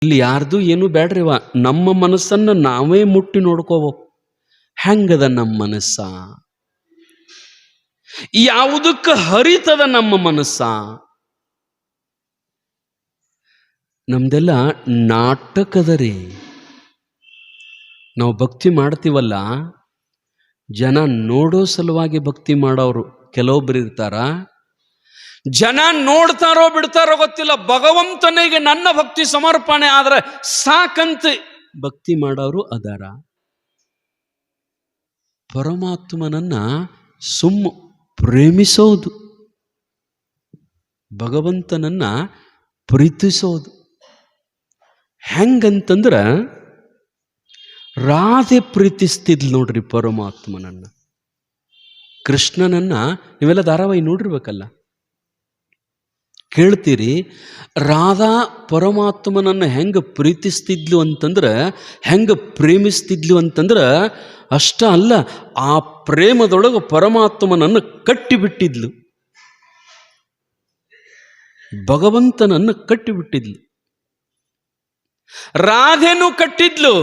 ಇಲ್ಲಿ ಯಾರ್ದು ಏನು ಬೇಡ್ರಿವ, ನಮ್ಮ ಮನಸ್ಸನ್ನು ನಾವೇ ಮುಟ್ಟಿ ನೋಡ್ಕೋಬೇಕು. ಹೆಂಗದ ನಮ್ಮ ಮನಸ್ಸ, ಯಾವುದಕ್ಕೆ ಹರಿತದ ನಮ್ಮ ಮನಸ್ಸ. ನಮ್ದೆಲ್ಲ ನಾಟಕದ ರೀ. ನಾವು ಭಕ್ತಿ ಮಾಡ್ತೀವಲ್ಲ, ಜನ ನೋಡೋ ಸಲುವಾಗಿ ಭಕ್ತಿ ಮಾಡೋರು ಕೆಲವೊಬ್ರು ಇರ್ತಾರ. ಜನ ನೋಡ್ತಾರೋ ಬಿಡ್ತಾರೋ ಗೊತ್ತಿಲ್ಲ, ಭಗವಂತನಿಗೆ ನನ್ನ ಭಕ್ತಿ ಸಮರ್ಪಣೆ ಆದ್ರೆ ಸಾಕಂತ ಭಕ್ತಿ ಮಾಡೋರು ಅದಾರ. ಪರಮಾತ್ಮನನ್ನ ಪ್ರೇಮಿಸೋದು, ಭಗವಂತನನ್ನ ಪ್ರೀತಿಸೋದು ಹೆಂಗಂತಂದ್ರ, ರಾಧೆ ಪ್ರೀತಿಸ್ತಿದ್ಲು ನೋಡ್ರಿ ಪರಮಾತ್ಮನನ್ನ, ಕೃಷ್ಣನನ್ನ. ನೀವೆಲ್ಲ ಧಾರಾವಾಹಿ ನೋಡಿರ್ಬೇಕಲ್ಲ, ಕೇಳ್ತೀರಿ. ರಾಧಾ ಪರಮಾತ್ಮನನ್ನ ಹೆಂಗ ಪ್ರೀತಿಸ್ತಿದ್ಲು ಅಂತಂದ್ರೆ, ಹೆಂಗ ಪ್ರೇಮಿಸ್ತಿದ್ಲು ಅಂತಂದ್ರೆ, ಅಷ್ಟ ಅಲ್ಲ, ಆ ಪ್ರೇಮದೊಳಗೆ ಪರಮಾತ್ಮನನ್ನು ಕಟ್ಟಿಬಿಟ್ಟಿದ್ಲು, ಭಗವಂತನನ್ನು ಕಟ್ಟಿಬಿಟ್ಟಿದ್ಲು. ರಾಧೆನೂ ಕಟ್ಟಿದ್ಲು,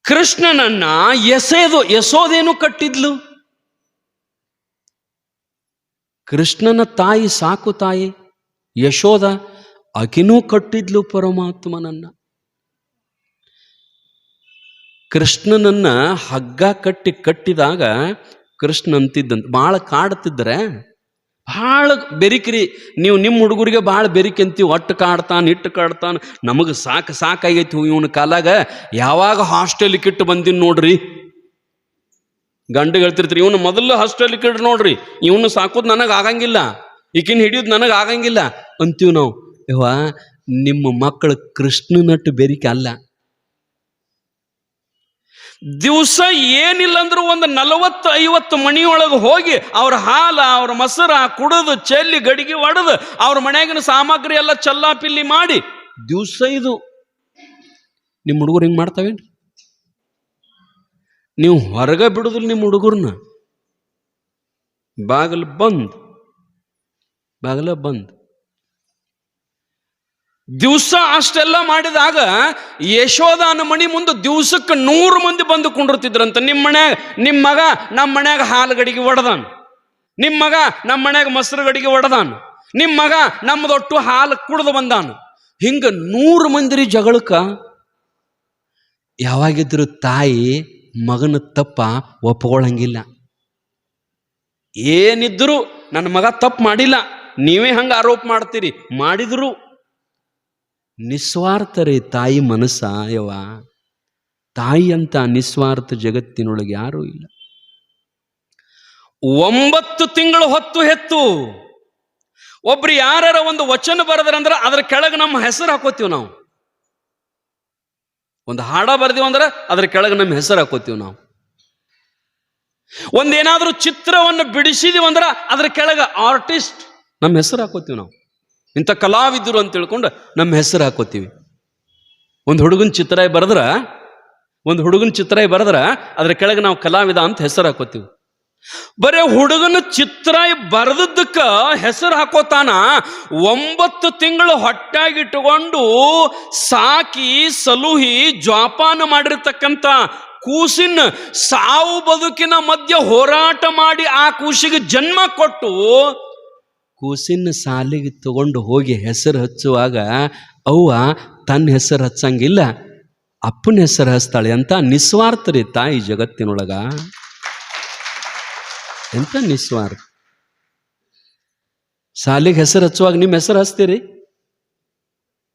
ಕೃಷ್ಣನನ್ನ ಯಶೋದೇನು ಕಟ್ಟಿದ್ಲು. ಕೃಷ್ಣನ ತಾಯಿ, ಸಾಕು ತಾಯಿ ಯಶೋದ, ಆಕಿನೂ ಕಟ್ಟಿದ್ಲು ಪರಮಾತ್ಮನನ್ನ. ಕೃಷ್ಣನನ್ನ ಹಗ್ಗ ಕಟ್ಟಿದಾಗ ಕೃಷ್ಣ ಅಂತಿದ್ದಂತ, ಭಾಳ ಕಾಡ್ತಿದ್ರೆ, ಭಾಳ ಬೆರಿಕ್ರಿ ನೀವು. ನಿಮ್ಮ ಹುಡುಗರಿಗೆ ಭಾಳ ಬೆರಿಕೆ ಅಂತೀವಿ, ಒಟ್ಟು ಕಾಡ್ತಾನೆ ಇಟ್ಟು ಕಾಡ್ತಾನೆ, ನಮಗೆ ಸಾಕಾಗೈತಿ ಇವನ ಕಾಲಾಗ. ಯಾವಾಗ ಹಾಸ್ಟೆಲ್ಗೆ ಇಟ್ಟು ಬಂದಿನಿ ನೋಡ್ರಿ, ಗಂಡು ಹೇಳ್ತಿರ್ತೀರಿ, ಇವನು ಮೊದಲು ಹಾಸ್ಟೆಲ್ಗೆ ಇಟ್ಟು ನೋಡ್ರಿ, ಇವನು ಸಾಕೋದು ನನಗೆ ಆಗಂಗಿಲ್ಲ, ಈಕಿನ ಹಿಡಿಯೋದು ನನಗೆ ಆಗಂಗಿಲ್ಲ ಅಂತೀವಿ ನಾವು. ಯವ್ವ, ನಿಮ್ಮ ಮಕ್ಕಳು ಕೃಷ್ಣನಟ್ಟು ಬೆರಿಕೆ ಅಲ್ಲ. ದಿವಸ ಏನಿಲ್ಲ ಅಂದ್ರೂ ಒಂದು 40-50 ಮಣಿಯೊಳಗೆ ಹೋಗಿ ಅವ್ರ ಹಾಲ, ಅವ್ರ ಮೊಸರ ಕುಡಿದು ಚೆಲ್ಲಿ ಗಡಿಗೆ ಒಡೆದು ಅವ್ರ ಮನೆಯಾಗಿನ ಸಾಮಗ್ರಿ ಎಲ್ಲ ಚಲ್ಲಾಪಿಲ್ಲಿ ಮಾಡಿ ದಿವಸ ಇದು. ನಿಮ್ಮ ಹುಡುಗರು ಹಿಂಗೆ ಮಾಡ್ತಾವೇನ್ರಿ? ನೀವು ಹೊರಗೆ ಬಿಡುದಿಲ್ಲ ನಿಮ್ಮ ಹುಡುಗರನ್ನ. ಬಾಗಿಲು ಬಂದ್ ದಿವಸ ಅಷ್ಟೆಲ್ಲ ಮಾಡಿದಾಗ ಯಶೋದಾನ ಮಣಿ ಮುಂದೆ ದಿವಸಕ್ಕೆ 100 ಮಂದಿ ಬಂದು ಕುಂಡಿರ್ತಿದ್ರಂತ. ನಿಮ್ಮ ಮನ್ಯಾಗ ನಿಮ್ಮ ಮಗ ನಮ್ಮ ಮನ್ಯಾಗ ಹಾಲು ಗಡಿಗೆ ಒಡೆದಾನ, ನಿಮ್ಮ ಮಗ ನಮ್ಮ ಮನ್ಯಾಗ ಮೊಸರು ಗಡಿಗೆ ಒಡೆದಾನ, ನಿಮ್ಮ ಮಗ ನಮ್ಮದೊಟ್ಟು ಹಾಲು ಕುಡ್ದು ಬಂದಾನ. ಹಿಂಗ 100 ಮಂದಿ ಜಗಳಕ್ಕ. ಯಾವಾಗಿದ್ರು ತಾಯಿ ಮಗನ ತಪ್ಪ ಒಪ್ಕೊಳ್ಳಂಗಿಲ್ಲ. ಏನಿದ್ರು ನನ್ನ ಮಗ ತಪ್ಪು ಮಾಡಿಲ್ಲ, ನೀವೇ ಹಂಗ ಆರೋಪ ಮಾಡ್ತೀರಿ, ಮಾಡಿದ್ರು ನಿಸ್ವಾರ್ಥ ರೀ ತಾಯಿ ಮನಸ್ಸ. ಯವ್ವ, ತಾಯಿ ಅಂತ ನಿಸ್ವಾರ್ಥ ಜಗತ್ತಿನೊಳಗೆ ಯಾರೂ ಇಲ್ಲ. 9 ತಿಂಗಳು ಹೊತ್ತು ಹೆತ್ತು ಒಬ್ರು ಯಾರ ಒಂದು ವಚನ ಬರೆದ್ರಂದ್ರೆ ಅದ್ರ ಕೆಳಗೆ ನಮ್ಮ ಹೆಸರು ಹಾಕೋತೀವಿ ನಾವು. ಒಂದು ಹಾಡ ಬರ್ದೀವಿ ಅಂದ್ರೆ ಅದ್ರ ಕೆಳಗೆ ನಮ್ಮ ಹೆಸರು ಹಾಕೋತೀವಿ ನಾವು. ಒಂದೇನಾದ್ರೂ ಚಿತ್ರವನ್ನು ಬಿಡಿಸಿದೀವಿ ಅಂದ್ರೆ ಅದ್ರ ಕೆಳಗೆ ಆರ್ಟಿಸ್ಟ್ ನಮ್ಮ ಹೆಸರು ಹಾಕೋತೀವಿ ನಾವು. ಇಂಥ ಕಲಾವಿದರು ಅಂತ ತಿಳ್ಕೊಂಡು ನಮ್ಮ ಹೆಸರು ಹಾಕೋತೀವಿ. ಒಂದು ಹುಡುಗನ ಚಿತ್ರ ಬರೆದ್ರ ಅದ್ರ ಕೆಳಗೆ ನಾವು ಕಲಾವಿದ ಅಂತ ಹೆಸರು ಹಾಕೋತೀವಿ. ಬರೇ ಹುಡುಗನ ಚಿತ್ರ ಬರೆದಕ್ಕ ಹೆಸರು ಹಾಕೋತಾನ. 9 ತಿಂಗಳು ಹೊಟ್ಟಾಗಿಟ್ಟುಕೊಂಡು ಸಾಕಿ ಸಲುಹಿ ಜೋಪಾನ ಮಾಡಿರ್ತಕ್ಕಂಥ ಕೂಸಿನ ಸಾವು ಬದುಕಿನ ಮಧ್ಯ ಹೋರಾಟ ಮಾಡಿ ಆ ಕೂಸಿಗೆ ಜನ್ಮ ಕೊಟ್ಟು ಕೂಸಿನ ಸಾಲಿಗೆ ತಗೊಂಡು ಹೋಗಿ ಹೆಸರು ಹಚ್ಚುವಾಗ ಅವ್ವ ತನ್ನ ಹೆಸರು ಹಚ್ಚಂಗಿಲ್ಲ, ಅಪ್ಪನ ಹೆಸರು ಹಚ್ತಾಳೆ. ಅಂತ ನಿಸ್ವಾರ್ಥ ರೀ ತಾಯಿ ಜಗತ್ತಿನೊಳಗ. ಎಂತ ನಿಸ್ವಾರ್ಥ. ಸಾಲಿಗೆ ಹೆಸರು ಹಚ್ಚುವಾಗ ನಿಮ್ಮ ಹೆಸರು ಹಚ್ತೀರಿ?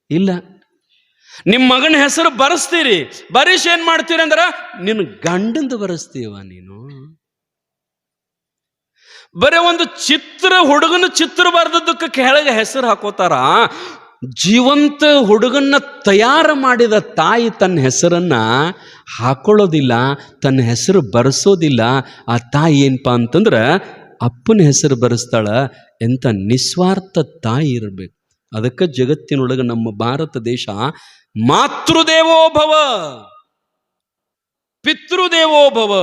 ಇಲ್ಲ. ನಿಮ್ಮ ಮಗನ ಹೆಸರು ಬರೆಸ್ತೀರಿ, ಬರೀಶ್ ಏನ್ ಮಾಡ್ತೀರಿ ಅಂದ್ರ ನಿನ್ನ ಗಂಡಂದು ಬರೆಸ್ತೀವ ನೀನು. ಬರೇ ಒಂದು ಹುಡುಗನ ಚಿತ್ರ ಬರೆದದ್ದಕ್ಕೆ ಕೆಳಗೆ ಹೆಸರು ಹಾಕೋತಾರ. ಜೀವಂತ ಹುಡುಗನ್ನ ತಯಾರು ಮಾಡಿದ ತಾಯಿ ತನ್ನ ಹೆಸರನ್ನ ಹಾಕೊಳ್ಳೋದಿಲ್ಲ, ತನ್ನ ಹೆಸರು ಬರೆಸೋದಿಲ್ಲ. ಆ ತಾಯಿ ಏನಪ್ಪಾ ಅಂತಂದ್ರೆ ಅಪ್ಪನ ಹೆಸರು ಬರೆಸ್ತಾಳ. ಎಂತ ನಿಸ್ವಾರ್ಥ ತಾಯಿ ಇರಬೇಕು. ಅದಕ್ಕೆ ಜಗತ್ತಿನೊಳಗೆ ನಮ್ಮ ಭಾರತ ದೇಶ ಮಾತೃದೇವೋಭವ, ಪಿತೃದೇವೋಭವ,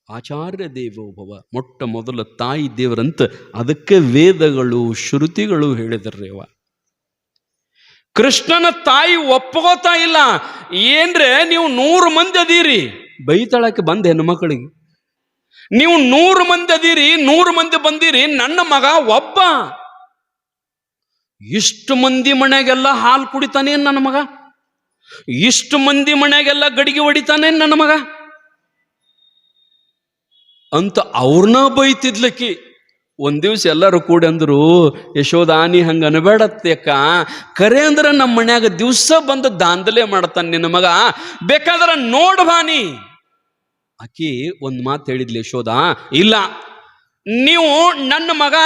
ಆಚಾರ್ಯ ದೇವೋಭವ, ಮೊಟ್ಟ ಮೊದಲ ತಾಯಿ ದೇವರಂತ ಅದಕ್ಕೆ ವೇದಗಳು ಶ್ರುತಿಗಳು ಹೇಳಿದರ್ರೇವ. ಕೃಷ್ಣನ ತಾಯಿ ಒಪ್ಪಗೋತಾ ಇಲ್ಲ. ಏನ್ರೆ ನೀವು 100 ಮಂದಿ ಅದೀರಿ, ಬೈತಾಳಕ್ಕೆ ಬಂದ ಹೆಣ್ಣು ಮಕ್ಕಳಿಗೆ, ನೀವು 100 ಮಂದಿ ಅದೀರಿ, 100 ಮಂದಿ ಬಂದಿರಿ, ನನ್ನ ಮಗ ಒಬ್ಬ, ಇಷ್ಟು ಮಂದಿ ಮನೆಗೆಲ್ಲ ಹಾಲು ಕುಡಿತಾನೆ ನನ್ನ ಮಗ, ಇಷ್ಟು ಮಂದಿ ಮನೆಗೆಲ್ಲ ಗಡಿಗೆ ಹೊಡಿತಾನೆ ನನ್ನ ಮಗ ಅಂತ ಅವ್ರನ್ನ ಬೈತಿದ್ಲಕ್ಕಿ. ಒಂದ್ ದಿವ್ಸ ಎಲ್ಲರೂ ಕೂಡಿ ಅಂದ್ರು, ಯಶೋದಾನಿ ಹಂಗ ಅನ್ಬೇಡತ್ತಕ್ಕ, ಕರೆ ಅಂದ್ರೆ ನಮ್ಮ ಮನ್ಯಾಗ ದಿವ್ಸ ಬಂದು ದಾಂಧಲೆ ಮಾಡ್ತಾನೆ ನಿನ್ನ ಮಗ, ಬೇಕಾದ್ರೆ ನೋಡ್ಬಾನಿ. ಆಕಿ ಒಂದ್ ಮಾತು ಹೇಳಿದ್ಲಿ ಯಶೋದ, ಇಲ್ಲ, ನೀವು ನನ್ನ ಮಗ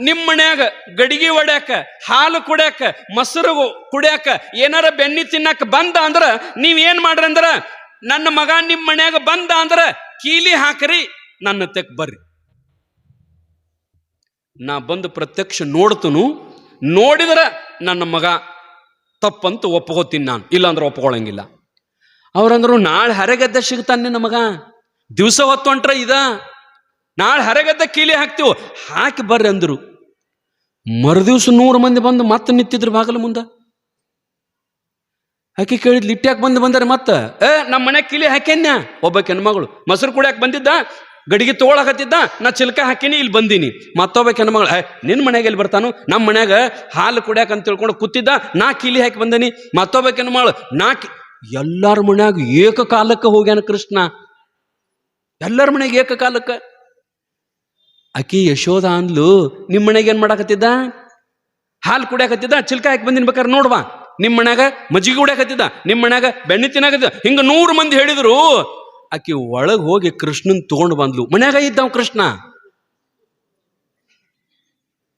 ನಿಮ್ಮ ಮನ್ಯಾಗ ಗಡಿಗೆ ಹೊಡ್ಯಾಕ, ಹಾಲು ಕುಡ್ಯಾಕ, ಮೊಸರು ಕುಡ್ಯಾಕ, ಏನಾರ ಬೆಣ್ಣಿ ತಿನ್ನಕ ಬಂದ ಅಂದ್ರ ನೀವೇನ್ ಮಾಡ್ರಿ ಅಂದ್ರ, ನನ್ನ ಮಗ ನಿಮ್ಮ ಮನ್ಯಾಗ ಬಂದ ಅಂದ್ರ ಕೀಲಿ ಹಾಕ್ರಿ, ನನ್ನ ತೆಕ್ ಬರ್ರಿ, ನಾ ಬಂದು ಪ್ರತ್ಯಕ್ಷ ನೋಡ್ತನು, ನೋಡಿದ್ರ ನನ್ನ ಮಗ ತಪ್ಪಂತ ಒಪ್ಕೋತೀನಿ ನಾನು, ಇಲ್ಲಾಂದ್ರೆ ಒಪ್ಕೊಳ್ಳಂಗಿಲ್ಲ. ಅವ್ರಂದ್ರು, ನಾಳೆ ಹರೆಗದ್ದ ಸಿಗ್ತಾನೆ ನಿನ್ನ ಮಗ, ದಿವಸ ಹೊತ್ತು ಹೊಂಟ್ರ ಇದ, ನಾಳೆ ಹರೆಗದ್ದ ಕೀಲಿ ಹಾಕ್ತಿವು, ಹಾಕಿ ಬರ್ರಿ ಅಂದ್ರು. ಮರುದಿವ್ಸ 100 ಮಂದಿ ಬಂದು ಮತ್ತೆ ನಿಂತಿದ್ರು ಬಾಗಲ ಮುಂದ. ಆಕಿ ಕೇಳಿದ್ಲಿ, ಇಟ್ಟ್ಯಾಕೆ ಬಂದಾರೆ ಮತ್ತ? ನಮ್ಮ ಮನ್ಯಾಗ ಕೀಲಿ ಹಾಕ್ಯಾನ್ಯ. ಒಬ್ಬ ಹೆಣ್ಮಗಳು ಮೊಸರು ಕುಡಿಯಾಕ ಬಂದಿದ್ದ, ಗಡಿಗೆ ತಗೊಳಕತ್ತಿದ್ದ, ನಾ ಚಿಲ್ಕ ಹಾಕಿನಿ, ಇಲ್ಲಿ ಬಂದೀನಿ. ಮತ್ತೊಬ್ಬ ಹೆಣ್ಮಗಳು, ನಿನ್ನ ಮನ್ಯಾಗ ಎಲ್ಲಿ ಬರ್ತಾನು, ನಮ್ಮ ಮನ್ಯಾಗ ಹಾಲು ಕುಡಿಯಾಕ ಅಂತ ತಿಳ್ಕೊಂಡು ಕೂತಿದ್ದ, ನಾ ಕೀಲಿ ಹಾಕಿ ಬಂದೀನಿ. ಮತ್ತೊಬ್ಬ ಹೆಣ್ಮಗಳು, ಎಲ್ಲಾರ ಮನ್ಯಾಗ ಏಕಕಾಲಕ್ಕೆ ಹೋಗ್ಯಾನ ಕೃಷ್ಣ, ಎಲ್ಲರ ಮನೆಗೆ ಏಕಕಾಲಕ್ಕೆ. ಆಕಿ ಯಶೋದ ಅಂದ್ಲು, ನಿಮ್ಮ ಮನೆಗೆ ಏನ್ ಮಾಡಾಕತ್ತಿದ್ದ, ಹಾಲು ಕುಡಿಯಾಕತ್ತಿದ್ದ, ಚಿಲ್ಕ ಹಾಕಿ ಬಂದಿನ ಬೇಕಾದ್ರೆ ನೋಡ್ವಾ, ನಿಮ್ಮ ಮನ್ಯಾಗ ಮಜ್ಜಿಗೆ ಕುಡಿಯಾಕತ್ತಿದ್ದ, ನಿಮ್ಮ ಮನ್ಯಾಗ ಬೆಣ್ಣೆ ತಿನ್ನಾಕತ್ತಿದ್ದ, ಹಿಂಗ 100 ಮಂದಿ ಹೇಳಿದ್ರು. ಆಕಿ ಒಳಗೆ ಹೋಗಿ ಕೃಷ್ಣನ್ ತಗೊಂಡು ಬಂದ್ಲು. ಮನ್ಯಾಗ ಇದ್ದಾವ ಕೃಷ್ಣ,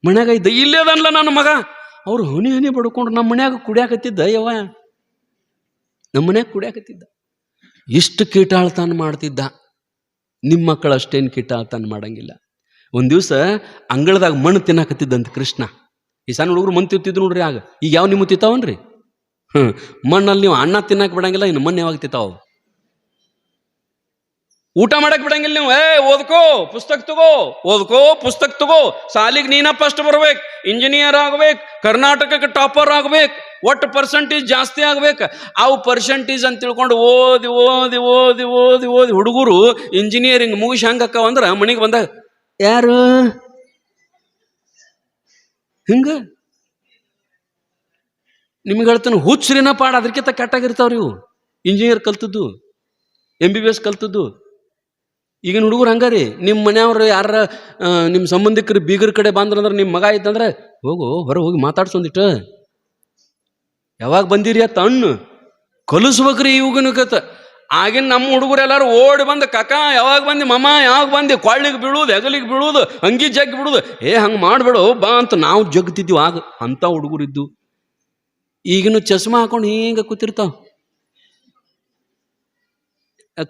ಮನ್ಯಾಗ ಇದ್ದ, ಇಲ್ಲೇದನ್ಲ ನನ್ನ ಮಗ. ಅವ್ರು ಹನಿ ಹನಿ ಬಡ್ಕೊಂಡು ನಮ್ಮ ಮನ್ಯಾಗ ಕುಡಿಯಾಕತ್ತಿದ್ದ, ಯವ್ವ ನಮ್ಮ ಮನ್ಯಾಗ ಕುಡಿಯಾಕತ್ತಿದ್ದ. ಇಷ್ಟು ಕೀಟಾಳ್ತಾನ ಮಾಡ್ತಿದ್ದ. ನಿಮ್ಮ ಮಕ್ಕಳು ಅಷ್ಟೇನು ಕೀಟಾಳ್ತಾನ ಮಾಡಂಗಿಲ್ಲ. ಒಂದ್ ದಿವ್ಸ ಅಂಗಳದಾಗ ಮಣ್ಣು ತಿನ್ನಾಕತ್ತಿದ್ದಂತ ಕೃಷ್ಣ. ಈ ಸಣ್ಣ ಹುಡುಗರು ಮಣ್ಣು ತಿಂತಿದ್ರು ನೋಡ್ರಿ. ಆಗ ಈಗ ಯಾವ ನಿಮ್ಮ ತಿಂತಾವನ್ರಿ? ಮಣ್ಣಲ್ಲಿ ನೀವು ಅನ್ನ ತಿನ್ನಾಕ ಬಿಡಂಗಿಲ್ಲ, ಇನ್ನು ಮಣ್ಣು ಯಾವಾಗ ತಿಂತಾವ? ಊಟ ಮಾಡಕ್ ಬಿಡಂಗಿಲ್ಲ ನೀವು. ಓದ್ಕೋ ಪುಸ್ತಕ ತಗೋ, ಓದ್ಕೋ ಪುಸ್ತಕ ತಗೋ, ಸಾಲಿಗೆ ನೀನ ಫಸ್ಟ್ ಬರ್ಬೇಕು, ಇಂಜಿನಿಯರ್ ಆಗ್ಬೇಕು, ಕರ್ನಾಟಕಕ್ಕೆ ಟಾಪರ್ ಆಗ್ಬೇಕು, ಒಟ್ಟು ಪರ್ಸೆಂಟೇಜ್ ಜಾಸ್ತಿ ಆಗ್ಬೇಕು. ಅವು ಪರ್ಸೆಂಟೇಜ್ ಅಂತ ತಿಳ್ಕೊಂಡು ಓದಿ ಓದಿ ಓದಿ ಓದಿ ಓದಿ ಹುಡುಗರು ಇಂಜಿನಿಯರಿಂಗ್ ಮುಗಿಸಿ ಹಂಗಕ್ಕವ ಅಂದ್ರ ಮನೆಗೆ ಬಂದಾಗ, ಯಾರು ಹಿಂಗ ನಿಮ್ಗೆ ಹೇಳ್ತಾನೆ, ಹುಚ್ಚರಿನ ಪಾಡ ಅದಕ್ಕಿಂತ ಕೆಟ್ಟಾಗಿರ್ತಾವ್ರಿ ಇವು. ಇಂಜಿನಿಯರ್ ಕಲ್ತದ್ದು, MBBS ಕಲ್ತದ್ದು. ಈಗಿನ ಹುಡುಗರು ಹಂಗಾರಿ. ನಿಮ್ಮ ಮನೆಯವ್ರು ಯಾರ ನಿಮ್ಮ ಸಂಬಂಧಿಕರು ಬೀಗರ ಕಡೆ ಬಂದ್ರಂದ್ರೆ, ನಿಮ್ಮ ಮಗ ಇದ್ದಂದ್ರೆ ಹೋಗು ಹೊರ ಹೋಗಿ ಮಾತಾಡ್ಸೊಂದಿಟ್ಟು, ಯಾವಾಗ ಬಂದಿರಿ ಅತ್ತ ಅಣ್ಣು ಕಲಿಸ್ಬೇಕ್ರಿ ಇವಾಗನು ಕತ್ತ. ಆಗಿನ ನಮ್ಮ ಹುಡುಗರು ಎಲ್ಲಾರು ಓಡಿ ಬಂದು, ಕಕ್ಕ ಯಾವಾಗ ಬಂದಿ, ಮಮ್ಮ ಯಾವಾಗ ಬಂದಿ, ಕೊಳ್ಳಿಗೆ ಬೀಳುವುದು, ಹೆಗಲಿಗೆ ಬೀಳುವುದು, ಅಂಗಿ ಜಗ್ಗಿ ಬಿಡುವುದು, ಹಂಗೆ ಮಾಡ್ಬೇಡು ಬಾ ಅಂತ ನಾವು ಜಗ್ತಿದ್ವಿ ಆಗ. ಅಂತ ಹುಡುಗರು ಇದ್ದು. ಈಗಿನ ಚಸ್ಮಾ ಹಾಕೊಂಡು ಹಿಂಗ ಕೂತಿರ್ತಾವ,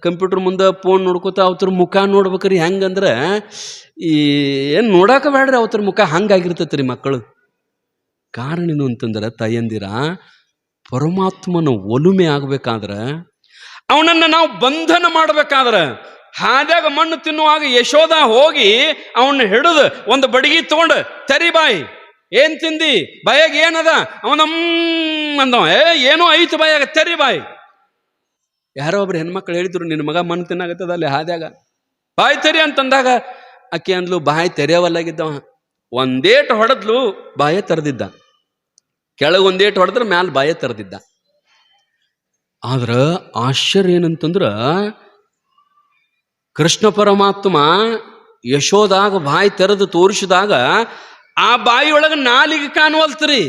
ಕಂಪ್ಯೂಟರ್ ಮುಂದೆ ಫೋನ್ ನೋಡ್ಕೋತ ಅವತ್ರ ಮುಖ ನೋಡ್ಬೇಕ್ರಿ. ಹೆಂಗಂದ್ರೆ ಏನು ನೋಡಾಕ ಬೇಡ್ರಿ, ಅವತ್ರ ಮುಖ ಹಂಗಾಗಿರ್ತೈತ್ರಿ ಮಕ್ಕಳು. ಕಾರಣ ಏನು ಅಂತಂದ್ರೆ, ತಾಯಂದಿರ ಪರಮಾತ್ಮನ ಒಲುಮೆ ಆಗ್ಬೇಕಾದ್ರೆ, ಅವನನ್ನ ನಾವು ಬಂಧನ ಮಾಡ್ಬೇಕಾದ್ರೆ, ಹಾದ್ಯಾಗ ಮಣ್ಣು ತಿನ್ನುವಾಗ ಯಶೋದ ಹೋಗಿ ಅವನ್ನ ಹಿಡಿದು ಒಂದು ಬಡಗಿ ತಗೊಂಡು, ತರಿ ಬಾಯಿ, ಏನ್ ತಿಂದಿ, ಬಾಯಾಗ ಏನದ, ಅವನಮ್ಮ ಅಂದವ, ಏನೋ ಐತು ಬಾಯಾಗ, ತರಿ ಬಾಯಿ. ಯಾರೋ ಒಬ್ರು ಹೆಣ್ಮಕ್ಳು ಹೇಳಿದ್ರು, ನಿನ್ನ ಮಗ ಮಣ್ಣು ತಿನ್ನಾಗತ್ತದ ಅಲ್ಲಿ ಹಾದ್ಯಾಗ, ಬಾಯಿ ತೆರಿ ಅಂತಂದಾಗ ಆಕೆ ಅಂದ್ಲು, ಬಾಯಿ ತೆರೆಯವಲ್ಲಾಗಿದ್ದವ. ಒಂದೇಟು ಹೊಡೆದ್ಲು, ಬಾಯೇ ತೆರೆದಿದ್ದ. ಕೆಳಗೆ ಒಂದೇಟು ಹೊಡೆದ್ರೆ ಮ್ಯಾಲ ಬಾಯೇ ತೆರೆದಿದ್ದ. ಆದ್ರ ಆಶ್ಚರ್ಯ ಏನಂತಂದ್ರ, ಕೃಷ್ಣ ಪರಮಾತ್ಮ ಯಶೋದಾಗ ಬಾಯಿ ತೆರೆದು ತೋರಿಸಿದಾಗ ಆ ಬಾಯಿಯೊಳಗೆ ನಾಲಿಗೆ ಕಾಣುವಲ್ತ್ರಿ,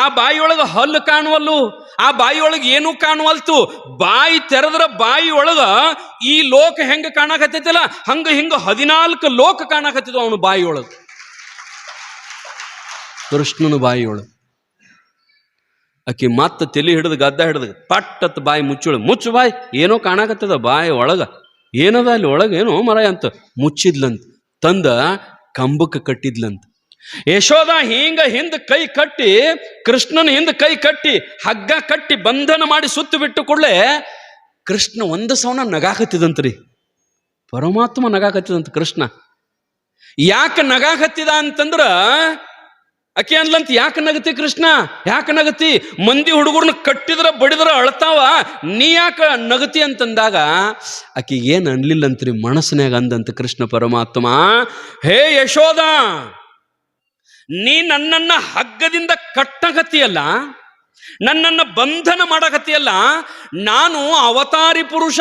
ಆ ಬಾಯಿಯೊಳಗೆ ಹಲ್ಲು ಕಾಣುವಲ್ಲು, ಆ ಬಾಯಿಯೊಳಗೆ ಏನೂ ಕಾಣುವಲ್ತು. ಬಾಯಿ ತೆರೆದ್ರ ಬಾಯಿಯೊಳಗ ಈ ಲೋಕ ಹೆಂಗ ಕಾಣಕತ್ತೈತಿಲ್ಲ ಹಂಗ ಹಿಂಗ 14 ಲೋಕ ಕಾಣಕತ್ತಿದ್ವು ಅವನು ಬಾಯಿಯೊಳಗೆ, ಕೃಷ್ಣನ ಬಾಯಿಯೊಳಗೆ. ಆಕಿ ಮತ್ತೆ ತಲೆ ಹಿಡಿದು ಗದ್ದ ಹಿಡಿದು ಪಟ್ಟತ್ ಬಾಯಿ ಮುಚ್ಚು ಬಾಯಿ, ಏನೋ ಕಾಣಕತ್ತದ ಬಾಯಿ ಒಳಗ, ಏನದ ಅಲ್ಲಿ ಒಳಗೆ ಏನೋ ಮರ ಅಂತ ಮುಚ್ಚಿದ್ಲಂತ. ತಂದ ಕಂಬಕ್ಕೆ ಕಟ್ಟಿದ್ಲಂತ. ಯಶೋದ ಹಿಂಗ ಹಿಂದ ಕೈ ಕಟ್ಟಿ, ಕೃಷ್ಣನ ಹಿಂದ ಕೈ ಕಟ್ಟಿ ಹಗ್ಗ ಕಟ್ಟಿ ಬಂಧನ ಮಾಡಿ ಸುತ್ತು ಬಿಟ್ಟು ಕೂಡಲೇ ಕೃಷ್ಣ ಒಂದು ಸವನ ನಗಾಕತ್ತಿದಂತ್ರಿ. ಪರಮಾತ್ಮ ನಗಾಕತ್ತಿದಂತ ಕೃಷ್ಣ. ಯಾಕೆ ನಗಾಕತ್ತಿದ ಅಂತಂದ್ರ, ಆಕೆ ಅಂದ್ಲಂತ, ಯಾಕೆ ನಗತಿ ಕೃಷ್ಣ, ಯಾಕೆ ನಗತಿ? ಮಂದಿ ಹುಡುಗರನ್ನ ಕಟ್ಟಿದ್ರ ಬಡಿದ್ರ ಅಳ್ತಾವ, ನೀ ಯಾಕೆ ನಗತಿ ಅಂತಂದಾಗ ಆಕೆ ಏನು ಅನ್ಲಿಲ್ಲಂತ್ರಿ, ಮನಸ್ಸಿನಾಗ ಅಂದಂತ ಕೃಷ್ಣ ಪರಮಾತ್ಮ, ಹೇ ಯಶೋದ, ನೀ ನನ್ನನ್ನ ಹಗ್ಗದಿಂದ ಕಟ್ಟಗತಿಯಲ್ಲ, ನನ್ನನ್ನು ಬಂಧನ ಮಾಡಕತ್ತಿಯಲ್ಲ, ನಾನು ಅವತಾರಿ ಪುರುಷ,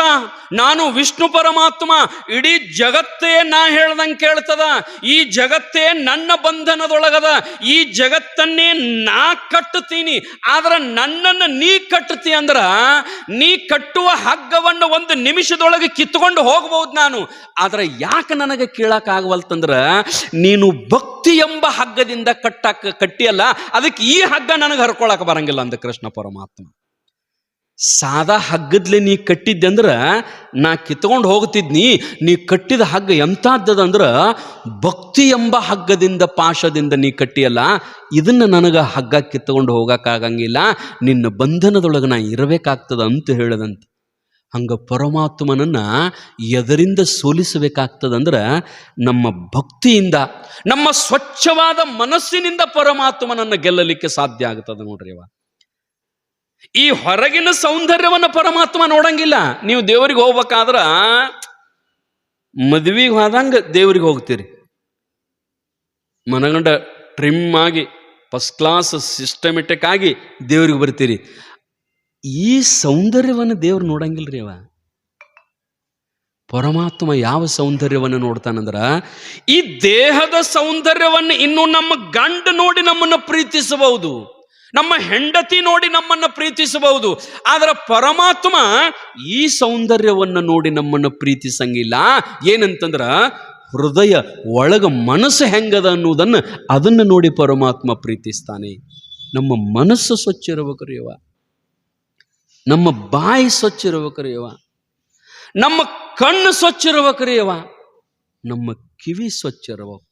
ನಾನು ವಿಷ್ಣು ಪರಮಾತ್ಮ, ಇಡೀ ಜಗತ್ತೇ ನಾ ಹೇಳ್ದಂಗೆ ಕೇಳ್ತದ, ಈ ಜಗತ್ತೇ ನನ್ನ ಬಂಧನದೊಳಗದ, ಈ ಜಗತ್ತನ್ನೇ ನಾ ಕಟ್ಟುತ್ತೀನಿ. ಆದ್ರೆ ನನ್ನನ್ನು ನೀ ಕಟ್ಟುತ್ತಿ ಅಂದ್ರ ನೀ ಕಟ್ಟುವ ಹಗ್ಗವನ್ನು ಒಂದು ನಿಮಿಷದೊಳಗೆ ಕಿತ್ಕೊಂಡು ಹೋಗ್ಬಹುದು ನಾನು. ಆದ್ರೆ ಯಾಕೆ ನನಗೆ ಕೇಳಕ್ಕಾಗವಲ್ತಂದ್ರ, ನೀನು ಭಕ್ತಿ ಎಂಬ ಹಗ್ಗದಿಂದ ಕಟ್ಟಿಯಲ್ಲ, ಅದಕ್ಕೆ ಈ ಹಗ್ಗ ನನಗೆ ಹರ್ಕೊಳಕ್ ಬರಂಗಿಲ್ಲ ಅಂದ ಕೃಷ್ಣ ಪರಮಾತ್ಮ. ಸಾದಾ ಹಗ್ಗದ್ಲೆ ನೀ ಕಟ್ಟಿದ್ದೆ ಅಂದ್ರ ನಾ ಕಿತ್ಕೊಂಡು ಹೋಗ್ತಿದ್ನಿ, ನೀ ಕಟ್ಟಿದ ಹಗ್ಗ ಎಂತಹದ್ದದಂದ್ರ ಭಕ್ತಿ ಎಂಬ ಹಗ್ಗದಿಂದ, ಪಾಶದಿಂದ ನೀ ಕಟ್ಟಿಯಲ್ಲ, ಇದನ್ನ ನನಗೆ ಹಗ್ಗ ಕಿತ್ಕೊಂಡು ಹೋಗಕ್ಕಾಗಂಗಿಲ್ಲ, ನಿನ್ನ ಬಂಧನದೊಳಗೆ ನಾ ಇರಬೇಕಾಗ್ತದ ಅಂತ ಹೇಳದಂತ. ಹಂಗ ಪರಮಾತ್ಮನನ್ನ ಎದರಿಂದ ಸೋಲಿಸಬೇಕಾಗ್ತದಂದ್ರ ನಮ್ಮ ಭಕ್ತಿಯಿಂದ, ನಮ್ಮ ಸ್ವಚ್ಛವಾದ ಮನಸ್ಸಿನಿಂದ ಪರಮಾತ್ಮನನ್ನ ಗೆಲ್ಲಲಿಕ್ಕೆ ಸಾಧ್ಯ ಆಗ್ತದ ನೋಡ್ರಿ. ಈ ಹೊರಗಿನ ಸೌಂದರ್ಯವನ್ನ ಪರಮಾತ್ಮ ನೋಡಂಗಿಲ್ಲ. ನೀವು ದೇವರಿಗೆ ಹೋಗ್ಬೇಕಾದ್ರ ಮದ್ವಿಗೆ ಹೋದಂಗ ದೇವರಿಗೆ ಹೋಗ್ತೀರಿ, ಮನಗಂಡ ಟ್ರಿಮ್ ಆಗಿ ಫಸ್ಟ್ ಕ್ಲಾಸ್ ಸಿಸ್ಟಮೆಟಿಕ್ ಆಗಿ ದೇವ್ರಿಗೆ ಬರ್ತೀರಿ. ಈ ಸೌಂದರ್ಯವನ್ನು ದೇವ್ರು ನೋಡಂಗಿಲ್ರಿ. ಪರಮಾತ್ಮ ಯಾವ ಸೌಂದರ್ಯವನ್ನು ನೋಡ್ತಾನಂದ್ರ, ಈ ದೇಹದ ಸೌಂದರ್ಯವನ್ನು ಇನ್ನು ನಮ್ಮ ಗಂಡ ನೋಡಿ ನಮ್ಮನ್ನು ಪ್ರೀತಿಸಬಹುದು, ನಮ್ಮ ಹೆಂಡತಿ ನೋಡಿ ನಮ್ಮನ್ನು ಪ್ರೀತಿಸಬಹುದು, ಆದ್ರೆ ಪರಮಾತ್ಮ ಈ ಸೌಂದರ್ಯವನ್ನು ನೋಡಿ ನಮ್ಮನ್ನು ಪ್ರೀತಿಸಂಗಿಲ್ಲ. ಏನಂತಂದ್ರ, ಹೃದಯ ಒಳಗ ಮನಸ್ಸು ಹೆಂಗದ ಅನ್ನೋದನ್ನು ಅದನ್ನು ನೋಡಿ ಪರಮಾತ್ಮ ಪ್ರೀತಿಸ್ತಾನೆ. ನಮ್ಮ ಮನಸ್ಸು ಸ್ವಚ್ಛ ಇರಬೇಕ್ರಿ ಯವ್ವ, ನಮ್ಮ ಬಾಯಿ ಸ್ವಚ್ಛ ಇರಬೇಕ್ರಿ ಯವ್ವ, ನಮ್ಮ ಕಣ್ಣು ಸ್ವಚ್ಛ ಇರಬೇಕ್ರಿ ಯವ್ವ, ನಮ್ಮ ಕಿವಿ ಸ್ವಚ್ಛ ಇರಬೇಕು.